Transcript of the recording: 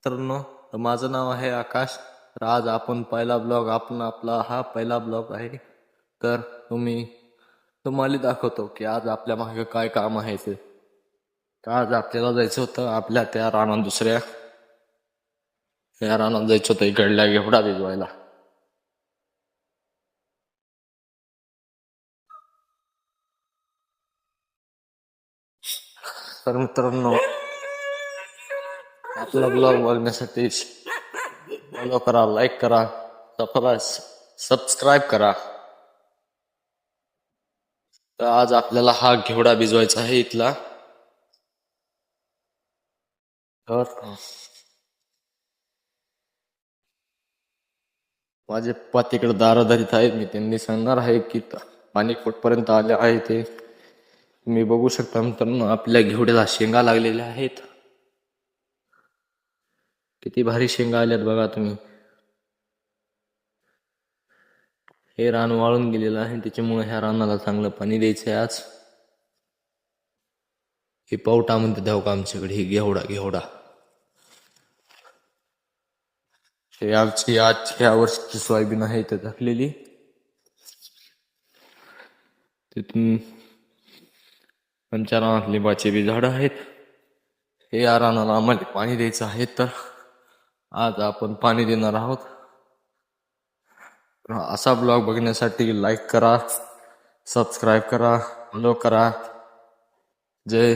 मित्रांनो, तर माझं नाव आहे आकाश. तर आज आपण आपला हा पहिला ब्लॉग आहे. तर तुम्हाला दाखवतो की आज आपल्या मागे काय काम आहे ते. तर आज आपल्याला जायचं होतं आपल्या त्या रानात त्या रानात जायचं होतं इकडल्या घेवडा भिजवायला. तर मित्रांनो, आपला ब्लॉग बघण्यासाठी फॉलो करा, लाईक करा, सबस्क्राईब करा. तर आज आपल्याला हा घेवडा भिजवायचा आहे इथला. तर माझे पप्पा तिकडे दारादारीत आहेत. मी त्यांनी सांगणार आहे की पाणी कुठपर्यंत आले आहे ते. मी बघू शकता मित्रांनो, आपल्या घेवड्याला शेंगा लागलेल्या आहेत. किती भारी शेंगा आल्यात बघा तुम्ही. हे रान वाळून गेलेलं आहे, त्याच्यामुळे ह्या रानाला चांगलं पाणी द्यायचंय आज. हे पावटा म्हणते धाव का आमच्याकडे, हे घेवडा. हे आमची ह्या वर्षीची सोयाबीन आहे इथं टाकलेली. तिथून आमच्या रानात लिंबाचे बी झाडं आहेत. हे या रानाला आम्हाला पाणी द्यायचं आहे, तर आज आपण पाणी देणार आहोत. असा ब्लॉग बघण्यासाठी लाईक करा, सबस्क्राईब करा, फॉलो करा. जय